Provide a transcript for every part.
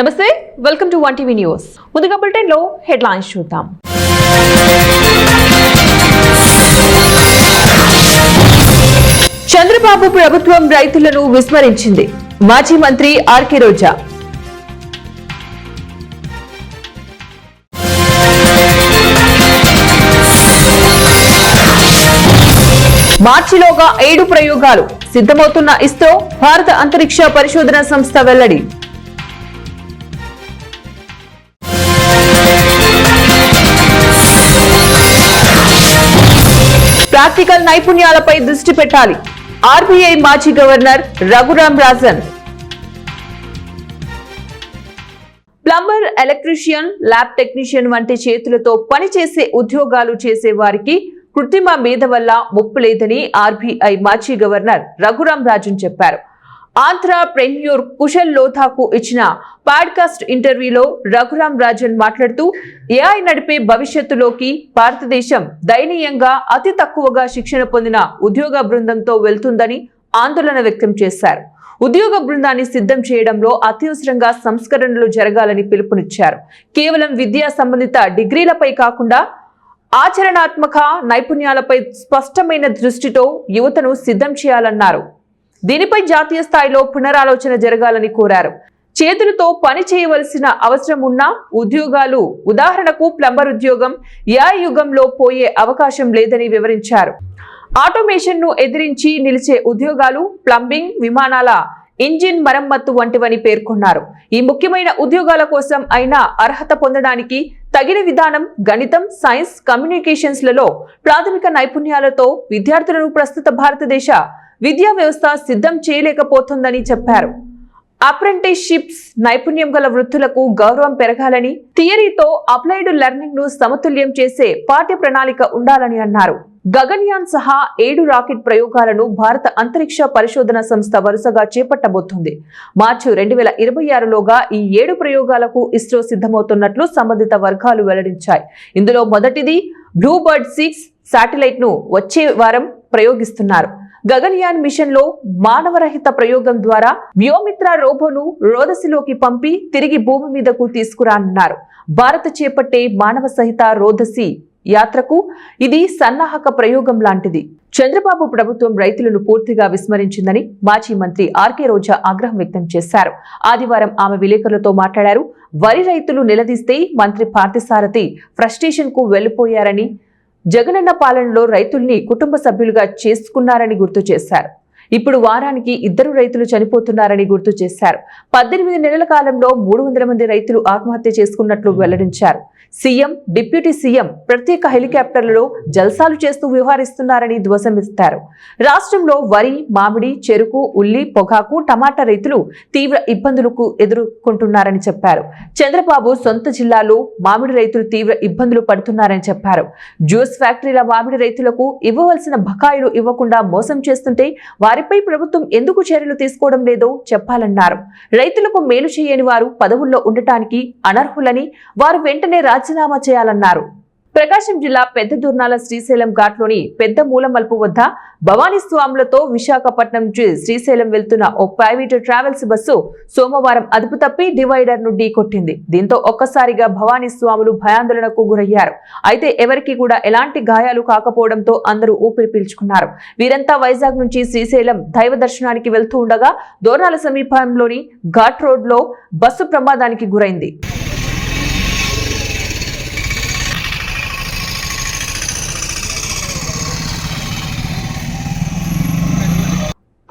నమస్తే, welcome to 1 TV news. ముందుగా bulletin లో హెడ్లైన్స్ చూద్దాం. చంద్రబాబు ప్రభుత్వం రైతులను విస్మరించింది. మాజీ మంత్రి ఆర్కే రోజా. మార్చిలోగా 7 ప్రయోగాలు సిద్ధమవుతున్న ఇస్రో, భారత అంతరిక్ష పరిశోధన సంస్థ వెల్లడి. ప్రాక్టికల్ నైపుణ్యాలపై దృష్టి పెట్టాలి. ఆర్బీఐ మాజీ governor Raghuram Rajan. Plumber, electrician, lab technician వంటి చేతులతో పనిచేసే ఉద్యోగాలు చేసే వారికి కృత్రిమ మేధ వల్ల ముప్పు లేదని ఆర్బీఐ మాజీ గవర్నర్ రఘురాం రాజన్ చెప్పారు. ఆంధ్రప్రెన్యూర్ కుశల్ లోథాకు ఇచ్చిన పాడ్కాస్ట్ ఇంటర్వ్యూలో రఘురాం రాజన్ మాట్లాడుతూ ఏఐ నడిపే భవిష్యత్తులోకి భారతదేశం దయనీయంగా అతి తక్కువగా శిక్షణ పొందిన ఉద్యోగ బృందంతో వెళ్తుందని ఆందోళన వ్యక్తం చేశారు. ఉద్యోగ బృందాన్ని సిద్ధం చేయడంలో అత్యవసరంగా సంస్కరణలు జరగాలని పిలుపునిచ్చారు. కేవలం విద్యా సంబంధిత డిగ్రీలపై కాకుండా ఆచరణాత్మక నైపుణ్యాలపై స్పష్టమైన దృష్టితో యువతను సిద్ధం చేయాలన్నారు. దీనిపై జాతీయ స్థాయిలో పునరాలోచన జరగాలని కోరారు. చేతులతో పని చేయవలసిన అవసరం ఉన్న ఉద్యోగాలు, ఉదాహరణకు ప్లంబర్ ఉద్యోగం ఏఐ యుగంలో పోయే అవకాశం లేదని వివరించారు. ఆటోమేషన్ ను ఎదిరించి నిలిచే ఉద్యోగాలు ప్లంబింగ్, విమానాల ఇంజిన్ మరమ్మత్తు వంటివని పేర్కొన్నారు. ఈ ముఖ్యమైన ఉద్యోగాల కోసం అయినా అర్హత పొందడానికి తగిన విధానం గణితం, సైన్స్, కమ్యూనికేషన్స్ లలో ప్రాథమిక నైపుణ్యాలతో విద్యార్థులను ప్రస్తుత భారతదేశ విద్యా వ్యవస్థ సిద్ధం చేయలేకపోతుందని చెప్పారు. అప్రెంటిస్షిప్స్, నైపుణ్యం గల వృత్తులకు గౌరవం పెరగాలని, థియరీతో అప్లైడ్ లెర్నింగ్ ను సమతుల్యం చేసే పాఠ్య ప్రణాళిక ఉండాలని అన్నారు. గగన్యాన్ సహా 7 రాకెట్ ప్రయోగాలను భారత అంతరిక్ష పరిశోధన సంస్థ వరుసగా చేపట్టబోతోంది. మార్చి 2026లోగా ఈ 7 ప్రయోగాలకు ఇస్రో సిద్ధమవుతున్నట్లు సంబంధిత వర్గాలు వెల్లడించాయి. ఇందులో మొదటిది బ్లూబర్డ్ 6 శాటిలైట్ ను వచ్చే వారం ప్రయోగిస్తున్నారు. గగన్యాన్ మిషన్ లో మానవరహిత ప్రయోగం ద్వారా వ్యోమిత్ర రోబోను రోదసిలోకి పంపి తిరిగి భూమి మీదకు తీసుకురానున్నారు. భారత్ చేపట్టే మానవ సహిత రోదసి యాత్రకు ఇది సన్నాహక ప్రయోగం లాంటిది. చంద్రబాబు ప్రభుత్వం రైతులను పూర్తిగా విస్మరించిందని మాజీ మంత్రి ఆర్కే రోజా ఆగ్రహం వ్యక్తం చేశారు. ఆదివారం ఆమె విలేకరులతో మాట్లాడారు. వరి రైతులు నిలదీస్తే మంత్రి పార్థసారథి ఫ్రస్ట్రేషన్ కు వెళ్లిపోయారని, జగనన్న పాలనలో రైతుల్ని కుటుంబ సభ్యులుగా చేసుకున్నారని గుర్తు చేశారు. ఇప్పుడు వారానికి 2 రైతులు చనిపోతున్నారని గుర్తు చేశారు. 18 నెలల కాలంలో 300 మంది రైతులు ఆత్మహత్య చేసుకున్నట్లు వెల్లడించారు. సీఎం, డిప్యూటీ సీఎం ప్రత్యేక హెలికాప్టర్లలో జల్సాలు చేస్తూ వ్యవహరిస్తున్నారని ధ్వజమెత్తారు. రాష్ట్రంలో వరి, మామిడి, చెరుకు, ఉల్లి, పొగాకు, టమాటా రైతులు తీవ్ర ఇబ్బందులకు ఎదుర్కొంటున్నారని చెప్పారు. చంద్రబాబు సొంత జిల్లాలో మామిడి రైతులు తీవ్ర ఇబ్బందులు పడుతున్నారని చెప్పారు. జ్యూస్ ఫ్యాక్టరీల మామిడి రైతులకు ఇవ్వవలసిన బకాయిలు ఇవ్వకుండా మోసం చేస్తుంటే వారిపై ప్రభుత్వం ఎందుకు చర్యలు తీసుకోవడం లేదో చెప్పాలన్నారు. రైతులకు మేలు చేయని వారు పదవుల్లో ఉండటానికి అనర్హులని, వారు వెంటనే రాజీనామా చేయాలన్నారు. ప్రకాశం జిల్లా పెద్ద దుర్నాల శ్రీశైలం ఘాట్లోని పెద్ద మూలమల్పు వద్ద భవానీ స్వాములతో విశాఖపట్నం నుంచి శ్రీశైలం వెళ్తున్న ఓ ప్రైవేటు ట్రావెల్స్ బస్సు సోమవారం అదుపు తప్పి డివైడర్ ను ఢీకొట్టింది. దీంతో ఒక్కసారిగా భవానీ స్వాములు భయాందోళనకు గురయ్యారు. అయితే ఎవరికి కూడా ఎలాంటి గాయాలు కాకపోవడంతో అందరూ ఊపిరి పీల్చుకున్నారు. వీరంతా వైజాగ్ నుంచి శ్రీశైలం దైవ దర్శనానికి వెళ్తూ ఉండగా దోర్నాల సమీపంలోని ఘాట్ రోడ్ లో బస్సు ప్రమాదానికి గురైంది.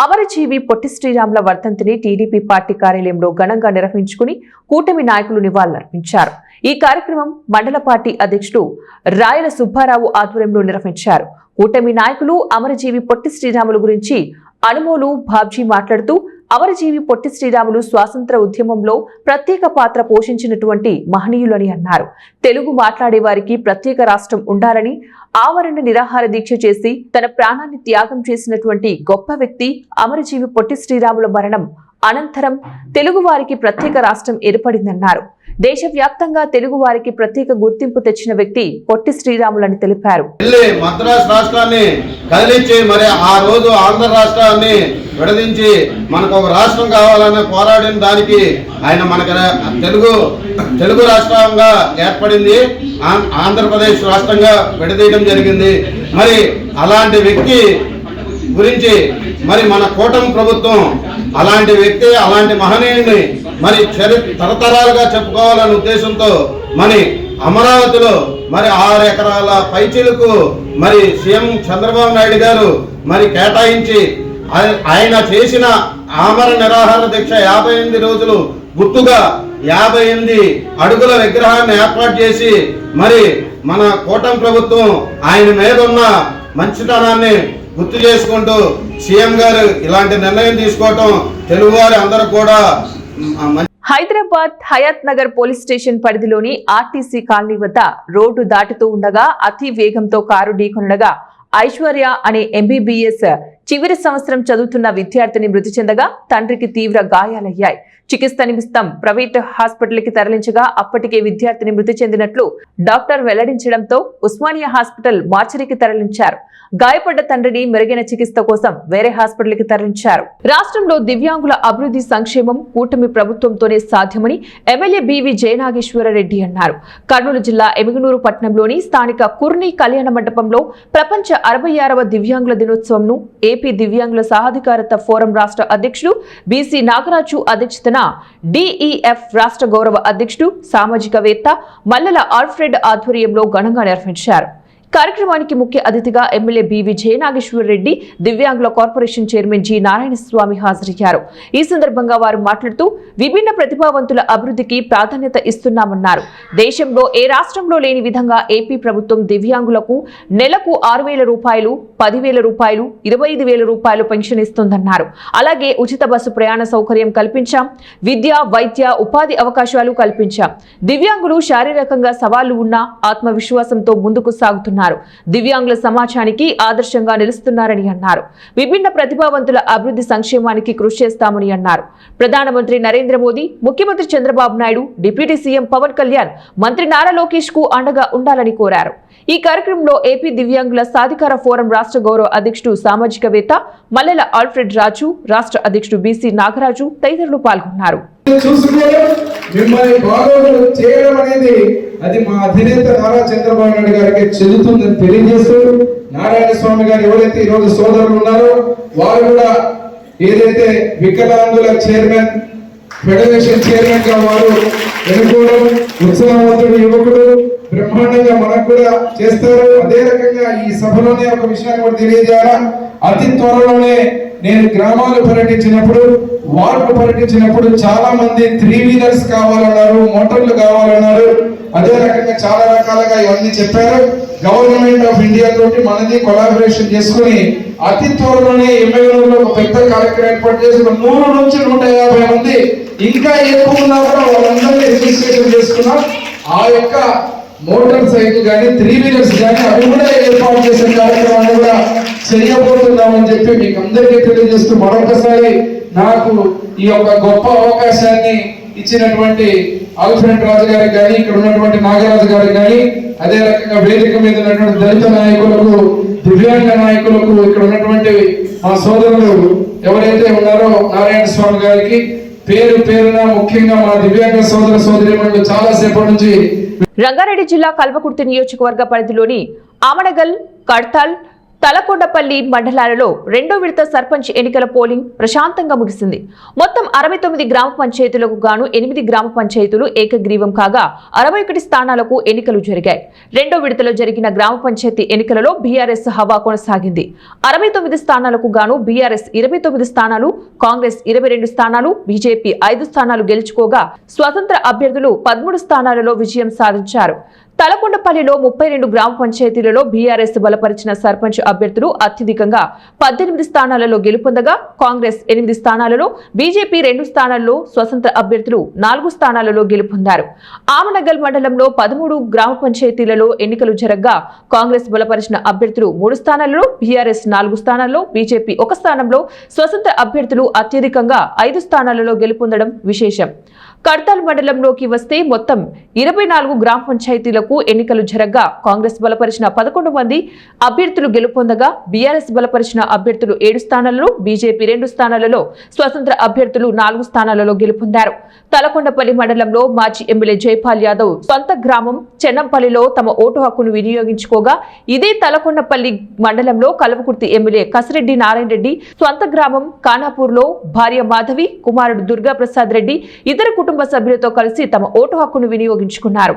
అమరజీవి పొట్టి శ్రీరాముల వర్ధంతిని టీడీపీ పార్టీ కార్యాలయంలో ఘనంగా నిర్వహించుకుని కూటమి నాయకులు నివాళులర్పించారు. ఈ కార్యక్రమం మండల పార్టీ అధ్యక్షుడు రాయల సుబ్బారావు ఆధ్వర్యంలో నిర్వహించారు. కూటమి నాయకులు అమరజీవి పొట్టి శ్రీరాములు గురించి అనుమోలు బాబ్జీ మాట్లాడుతూ అమరజీవి పొట్టి శ్రీరాములు స్వాతంత్ర ఉద్యమంలో ప్రత్యేక పాత్ర పోషించినటువంటి మహనీయులని అన్నారు. తెలుగు మాట్లాడే వారికి ప్రత్యేక రాష్ట్రం ఉండాలని ఆవరణ నిరాహార దీక్ష చేసి తన ప్రాణాన్ని త్యాగం చేసినటువంటి గొప్ప వ్యక్తి అమరజీవి పొట్టి శ్రీరాముల మరణం అనంతరం తెలుగువారికి ప్రత్యేక రాష్ట్రం ఏర్పడిందన్నారు. దేశవ్యాప్తంగా తెలుగువారికి ప్రత్యేక గుర్తింపు తెచ్చిన వ్యక్తి పొట్టి శ్రీరాములని తెలిపారు. మద్రాసు రాష్ట్రాన్ని కదిలించి మరి ఆ రోజు ఆంధ్ర రాష్ట్రాన్ని విడదీంచి మనకు ఒక రాష్ట్రం కావాలని పోరాడిన దానికి ఆయన మనకు తెలుగు రాష్ట్రంగా ఏర్పడింది, ఆంధ్రప్రదేశ్ రాష్ట్రంగా విడదీయడం జరిగింది. మరి అలాంటి వ్యక్తి గురించి మరి మన కూటమి ప్రభుత్వం అలాంటి వ్యక్తి, అలాంటి మహనీయుని మరి తరతరాలుగా చెప్పుకోవాలనే ఉద్దేశంతో మరి అమరావతిలో మరి 6 ఎకరాల పైచిలకు మరి సీఎం చంద్రబాబు నాయుడు గారు మరి కేటాయించి ఆయన చేసిన ఆమర నిరాహార దీక్ష 58 రోజులు గుర్తుగా 58 అడుగుల విగ్రహాన్ని ఏర్పాటు చేసి మరి మన కూటమి ప్రభుత్వం ఆయన మీద ఉన్న మంచితనాన్ని గుర్తు చేసుకుంటూ సీఎం గారు ఇలాంటి నిర్ణయం తీసుకోవటం తెలుగువారి అందరూ కూడా. హైదరాబాద్ హయాత్ నగర్ పోలీస్ స్టేషన్ పరిధిలోని ఆర్టీసీ కాలనీ వద్ద రోడ్డు దాటుతూ ఉండగా అతి వేగంతో కారు ఢీకొనగా ఐశ్వర్య అనే ఎంబీబీఎస్ చివరి సంవత్సరం చదువుతున్న విద్యార్థిని మృతి చెందగా తండ్రికి తీవ్ర గాయాలయ్యాయి. చికిత్స నిమిత్తం ప్రైవేట్ హాస్పిటల్ కి తరలించగా అప్పటికే విద్యార్థిని మృతి చెందినట్లు డాక్టర్ వెల్లడించడంతో ఉస్మానియా హాస్పిటల్ మార్చరీకి తరలించారు. గాయపడ్డ తండ్రిని మెరుగైన చికిత్స కోసం వేరే హాస్పిటల్ కి తరలించారు. రాష్ట్రంలో దివ్యాంగుల అభివృద్ధి సంక్షేమం కూటమి ప్రభుత్వంతోనే సాధ్యమని ఎమ్మెల్యే బివి జయనాగేశ్వరరెడ్డి అన్నారు. కర్నూలు జిల్లా ఎమిగనూరు పట్టణంలోని స్థానిక కుర్ని కళ్యాణ మండపంలో ప్రపంచ 66వ దివ్యాంగుల దినోత్సవంను ఏపీ దివ్యాంగుల సాధికారత ఫోరం రాష్ట్ర అధ్యక్షుడు బీసీ నాగరాజు అధ్యక్షతన డిఈఎఫ్ రాష్ట్ర గౌరవ అధ్యక్షుడు సామాజికవేత్త మల్లెల ఆల్ఫ్రెడ్ ఆధ్వర్యంలో ఘనంగా నిర్వహించారు. కార్యక్రమానికి ముఖ్య అతిథిగా ఎమ్మెల్యే బివి జయనాగేశ్వరరెడ్డి, దివ్యాంగుల కార్పొరేషన్ చైర్మన్ జి నారాయణస్వామి హాజరయ్యారు. ఈ సందర్భంగా వారు మాట్లాడుతూ విభిన్న ప్రతిభావంతుల అభివృద్ధికి ప్రాధాన్యత ఇస్తున్నామన్నారు. దేశంలో ఏ రాష్ట్రంలో లేని విధంగా ఏపీ ప్రభుత్వం దివ్యాంగులకు నెలకు 6,000 రూపాయలు, 10,000 రూపాయలు, 25,000 రూపాయలు పెన్షన్ ఇస్తుందన్నారు. అలాగే ఉచిత బస్సు ప్రయాణ సౌకర్యం కల్పించాం, విద్య, వైద్య, ఉపాధి అవకాశాలు కల్పించాం. దివ్యాంగులు శారీరకంగా సవాళ్లు ఉన్నా ఆత్మవిశ్వాసంతో ముందుకు సాగుతున్నారు. దివ్యాంగుల సమాజానికి ఆదర్శంగా నిలుస్తున్నారని అన్నారు. విభిన్న ప్రతిభావంతుల అభివృద్ధి సంక్షేమానికి కృషి చేస్తామని అన్నారు. ప్రధానమంత్రి నరేంద్ర మోదీ, ముఖ్యమంత్రి చంద్రబాబు నాయుడు, డిప్యూటీ సీఎం పవన్ కళ్యాణ్, మంత్రి నారా లోకేష్ కు అండగా ఉండాలని కోరారు. ఈ కార్యక్రమంలో ఏపీ దివ్యాంగుల సాధికార ఫోరం రాష్ట్ర గౌరవ అధ్యక్షుడు సామాజికవేత్త మల్లెల ఆల్ఫ్రెడ్ రాజు, రాష్ట్ర అధ్యక్షుడు బీసీ నాగరాజు తదితరులు పాల్గొన్నారు. మిమ్మల్ని బాగోగులు చేయడం అనేది అది మా అధినేత నారా చంద్రబాబు నాయుడు గారికి చెల్లుతుందని తెలియజేస్తూ, నారాయణ స్వామి గారు ఎవరైతే ఈరోజు సోదరులు ఉన్నారో వారు కూడా ఏదైతే వికలాంగుల చైర్మన్ ఫెడరేషన్ చైర్మన్ గా వారు ఎన్నుకోవడం, ఉత్సాహవంతుడు యువకుడు బ్రహ్మాండంగా మనకు కూడా చేస్తారు. అదే రకంగా ఈ సభలోనే ఒక విషయాన్ని కూడా తెలియజేయాలా, అతి త్వరలోనే నేను గ్రామాలు పర్యటించినప్పుడు, వార్డు పర్యటించినప్పుడు చాలా మంది 3 వీలర్స్ కావాలన్నారు, మోటార్లు కావాలన్నారు. అదే రకంగా చాలా రకాలుగా ఇవన్నీ చెప్పారు. గవర్నమెంట్ ఆఫ్ ఇండియా తోటి మనది కొలాబరేషన్ చేసుకుని అతి త్వరలోనే ఎమ్మెల్యేలో ఒక పెద్ద కార్యక్రమం ఏర్పాటు చేసి 100 నుంచి 150 మంది ఇంకా ఎక్కువ ఉన్నా కూడా వాళ్ళందరినీ రిజిస్ట్రేషన్ చేసుకున్నాం. ఆ యొక్క మోటార్ సైకిల్ కానీ 3 వీలర్స్ కానీ అవి కూడా ఏర్పాటు చేసే కార్యక్రమాన్ని కూడా చేయబోతున్నామని చెప్పి మీకు అందరికీ తెలియజేస్తూ, మరొకసారి నాకు ఈ యొక్క గొప్ప అవకాశాన్ని ఇచ్చినటువంటి ఆల్ఫ్రెడ్ రాజు గారికి కానీ, ఇక్కడ ఉన్నటువంటి నాగరాజు గారికి కానీ, అదే రకంగా వేదిక మీద ఉన్నటువంటి దళిత నాయకులకు, దివ్యాంగ నాయకులకు, ఇక్కడ ఉన్నటువంటి మా సోదరులు ఎవరైతే ఉన్నారో నారాయణ స్వామి గారికి పేరు పేరున, ముఖ్యంగా మా దివ్యాంగ సోదర సోదరీమణులు చాలా సేపటి నుంచి. రంగారెడ్డి జిల్లా కల్వకుర్తి నియోజకవర్గ పరిధిలోని ఆమడగల్, కడ్తాల్, తలకొండపల్లి మండలాలలో 2వ విడత సర్పంచ్ ఎన్నికల పోలింగ్ ప్రశాంతంగా ముగిసింది. మొత్తం 69 గ్రామ పంచాయతీలకు గాను 8 గ్రామ పంచాయతీలు ఏకగ్రీవం కాగా 61 స్థానాలకు ఎన్నికలు జరిగాయి. 2వ విడతలో జరిగిన గ్రామ పంచాయతీ ఎన్నికలలో బీఆర్ఎస్ హవా కొనసాగింది. 69 స్థానాలకు గాను బీఆర్ఎస్ 29 స్థానాలు, కాంగ్రెస్ 22 స్థానాలు, బీజేపీ 5 స్థానాలు గెలుచుకోగా స్వతంత్ర అభ్యర్థులు 13 స్థానాలలో విజయం సాధించారు. తలకొండపల్లిలో 32 గ్రామ పంచాయతీలలో బీఆర్ఎస్ బలపరిచిన సర్పంచ్ అభ్యర్థులు అత్యధికంగా 18 స్థానాలలో గెలుపొందగా కాంగ్రెస్ 8 స్థానాలలో, బీజేపీ 2 స్థానాల్లో, స్వతంత్ర అభ్యర్థులు 4 స్థానాలలో గెలుపొందారు. ఆమనగల్ మండలంలో 13 గ్రామ పంచాయతీలలో ఎన్నికలు జరగగా కాంగ్రెస్ బలపరిచిన అభ్యర్థులు 3 స్థానాలలో, బీఆర్ఎస్ 4 స్థానాల్లో, బీజేపీ 1 స్థానంలో, స్వతంత్ర అభ్యర్థులు అత్యధికంగా 5 స్థానాలలో గెలుపొందడం విశేషం. కడ్తాల్ మండలంలోకి వస్తే మొత్తం 24 గ్రామ పంచాయతీలకు ఎన్నికలు జరగగా కాంగ్రెస్ బలపరిచిన 11 మంది అభ్యర్థులు గెలుపొందగా బీఆర్ఎస్ బలపరిచిన అభ్యర్థులు 7 స్థానాలలో, బీజేపీ 2 స్థానాలలో, స్వతంత్ర అభ్యర్థులు 4 స్థానాలలో గెలుపొందారు. తలకొండపల్లి మండలంలో మాజీ ఎమ్మెల్యే జైపాల్ యాదవ్ సొంత గ్రామం చెన్నంపల్లిలో తమ ఓటు హక్కును వినియోగించుకోగా ఇదే తలకొండపల్లి మండలంలో కల్వకుర్తి ఎమ్మెల్యే కసిరెడ్డి నారాయణ రెడ్డి సొంత గ్రామం ఖానాపూర్లో భార్య మాధవి, కుమారుడు దుర్గా ప్రసాద్ రెడ్డి ఇతర కుటుంబ సభ్యులతో కలిసి తమ ఓటు హక్కును వినియోగించుకున్నారు.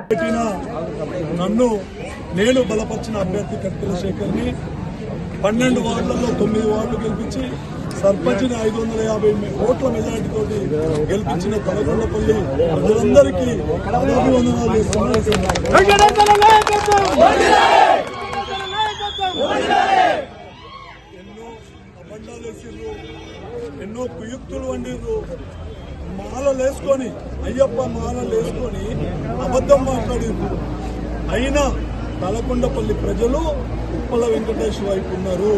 నన్ను నేను బలపరిచిన అభ్యర్థి కట్టిల శేఖర్ని 12 వార్డులలో 9 వార్డులు గెలిపించి సర్పంచ్ని 550 ఓట్ల మెజార్టీతో గెలిపించిన తలకొండపల్లి ప్రజలందరికీ అభివందనాలు చేస్తున్నాను. ఎన్నో అబద్ధాలు వేసిర్రు, ఎన్నో కుయుక్తులు వండిర్రు, మాలలు వేసుకొని అయ్యప్ప మాలలు వేసుకొని అబద్ధం మాట్లాడిండ్రు. అయినా తలకొండపల్లి ప్రజలు ఉప్పల వెంకటేష్ వైపు ఉన్నారు.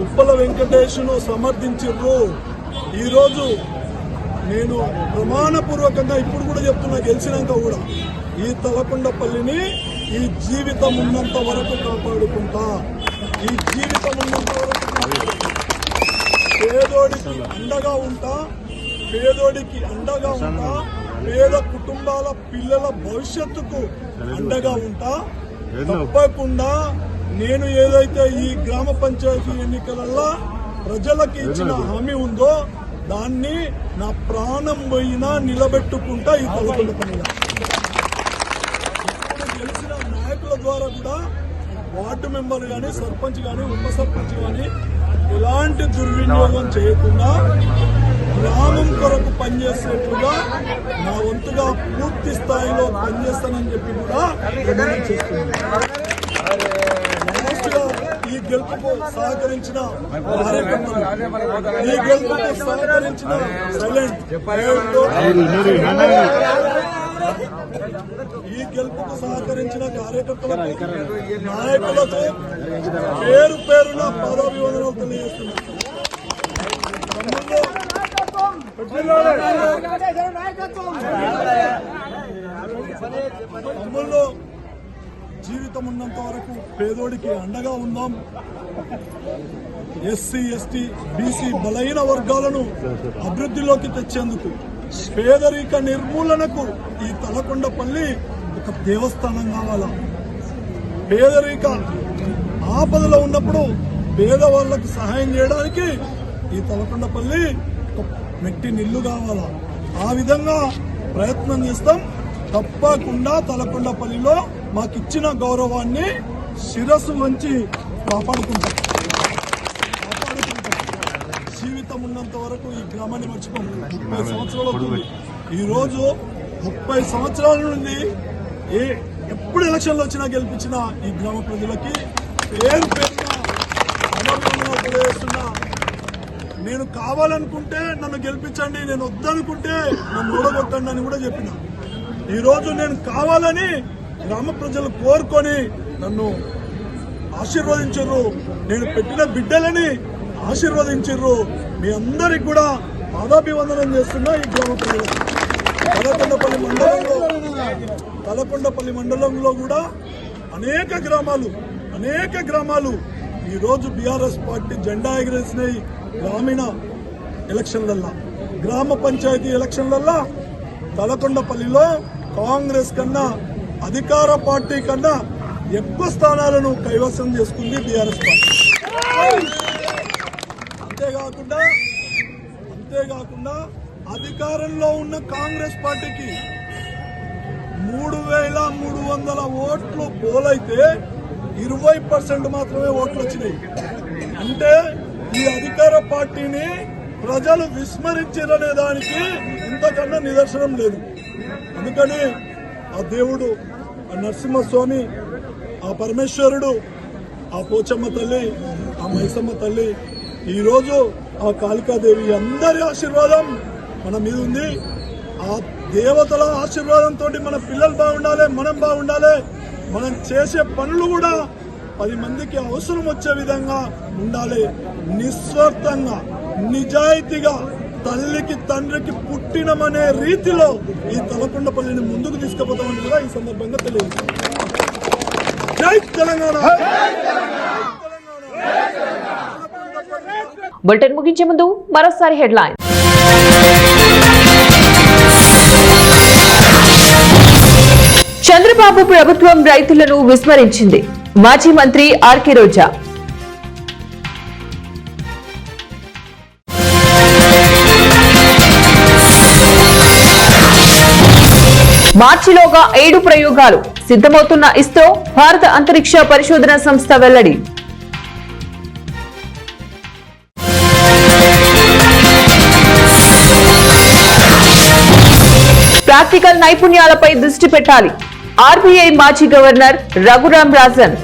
ఉప్పల వెంకటేష్ను సమర్థించారు. ఈరోజు నేను ప్రమాణపూర్వకంగా ఇప్పుడు కూడా చెప్తున్నా, గెలిచినాక కూడా ఈ తలకొండపల్లిని ఈ జీవితం ఉన్నంత వరకు కాపాడుకుంటా. ఈ జీవితం ఉన్నంత వరకు పేదోడికి అండగా ఉంటా, పేదోడికి అండగా ఉంటా, పేద కుటుంబాల పిల్లల భవిష్యత్తుకు అండగా ఉంటా. తప్పకుండా నేను ఏదైతే ఈ గ్రామ పంచాయతీ ఎన్నికలలో ప్రజలకు ఇచ్చిన హామీ ఉందో దాన్ని నా ప్రాణం పోయినా నిలబెట్టుకుంటా. ఈ తలకొండపల్లిలో ఇప్పుడు గెలిచిన నాయకుల ద్వారా కూడా వార్డు మెంబర్ కానీ, సర్పంచ్ కానీ, ఉప సర్పంచ్ కానీ ఎలాంటి దుర్వినియోగం చేయకుండా గ్రామం కొరకు పనిచేసేట్లుగా నా వంతుగా పూర్తి స్థాయిలో పనిచేస్తానని చెప్పి కూడా ప్రమాణం చేస్తున్నాను. ఈ గెలుపుకు సహకరించిన కార్యకర్తలు, ఈ గెలుపుకు సహకరించిన ఈ గెలుపుకు సహకరించిన కార్యకర్తలకు, నాయకులకు పేరు పేరున పదాభివందనాలు తెలియజేస్తున్నారు. తమ్ముళ్ళు జీవితం ఉన్నంత వరకు పేదోడికి అండగా ఉందాం. ఎస్సీ, ఎస్టీ, బీసీ బలహీన వర్గాలను అభివృద్ధిలోకి తెచ్చేందుకు, పేదరిక నిర్మూలనకు ఈ తలకొండపల్లి ఒక దేవస్థానం కావాలా. పేదరిక ఆపదలో ఉన్నప్పుడు పేదవాళ్లకు సహాయం చేయడానికి ఈ తలకొండపల్లి ఒక మెట్టి నిల్లు కావాలా. ఆ విధంగా ప్రయత్నం చేస్తాం. తప్పకుండా తలకొండపల్లిలో మాకిచ్చిన గౌరవాన్ని శిరస్సు వంచి కాపాడుకుంటాం. జీవితం ఉన్నంత వరకు ఈ గ్రామాన్ని మర్చిపోం. 30 సంవత్సరాలు అవుతుంది. ఈరోజు 30 సంవత్సరాల నుండి ఎప్పుడు ఎలక్షన్లు వచ్చినా గెలిపించిన ఈ గ్రామ ప్రజలకి పేరు పేరున అభినందనలు తెలియజేస్తున్నా. నేను కావాలనుకుంటే నన్ను గెలిపించండి, నేను వద్దనుకుంటే నన్ను ఓడగొట్టండి అని కూడా చెప్పిన. ఈరోజు నేను కావాలని గ్రామ ప్రజలు కోరుకొని నన్ను ఆశీర్వదించరు. నేను పెట్టిన బిడ్డలని ఆశీర్వదించరు. మీ అందరికి కూడా పాదాభివందనం చేస్తున్నా. ఈ గ్రామ ప్రజలకు తలకొండపల్లి మండలంలో కూడా అనేక గ్రామాలు ఈరోజు బీఆర్ఎస్ పార్టీ జెండా ఎగరేసినాయి. గ్రామీణ ఎలక్షన్లల్లా, గ్రామ పంచాయతీ ఎలక్షన్లల్లా తలకొండపల్లిలో కాంగ్రెస్ కన్నా, అధికార పార్టీ కన్నా ఎక్కువ స్థానాలను కైవసం చేసుకుంది బీఆర్ఎస్ పార్టీ. అంతేకాకుండా అధికారంలో ఉన్న కాంగ్రెస్ పార్టీకి 3,300 ఓట్లు పోలైతే 20% మాత్రమే ఓట్లు వచ్చినాయి. అంటే ఈ అధికార పార్టీని ప్రజలు విస్మరించారనే దానికి ఇంతకన్నా నిదర్శనం లేదు. అందుకని ఆ దేవుడు నరసింహస్వామి, ఆ పరమేశ్వరుడు, ఆ పోచమ్మ తల్లి, ఆ మైసమ్మ తల్లి, ఈరోజు ఆ కాళికాదేవి అందరి ఆశీర్వాదం మన మీద ఉంది. ఆ దేవతల ఆశీర్వాదంతో మన పిల్లలు బాగుండాలి, మనం బాగుండాలి, మనం చేసే పనులు కూడా 10 మందికి అవసరం వచ్చే విధంగా ఉండాలి. నిస్వార్థంగా, నిజాయితీగా తల్లికి తండ్రికి పుట్టినమనే రీతిలో ఈ తలకొండపల్లిని ముందుకు తీసుకుపోతామని కూడా ఈ సందర్భంగా తెలియదు. జై తెలంగాణ. బులెటిన్ ముగించే ముందు మరోసారి హెడ్లైన్. చంద్రబాబు ప్రభుత్వం రైతులను విస్మరించింది. మాజీ మంత్రి ఆర్కే రోజా. మార్చిలోగా 7 ప్రయోగాలు సిద్ధమవుతున్న ఇస్రో, భారత అంతరిక్ష పరిశోధన సంస్థ వెల్లడి. ప్రాక్టికల్ నైపుణ్యాలపై దృష్టి పెట్టాలి. ఆర్బీఐ మాజీ గవర్నర్ రఘురామ్ రాజన్.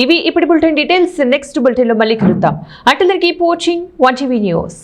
ఇవి ఇప్పటి బులెటిన్ డీటెయిల్స్. నెక్స్ట్ బులెటిన్ లో మళ్ళీ కలుద్దాం. Until then keep watching 1TV news.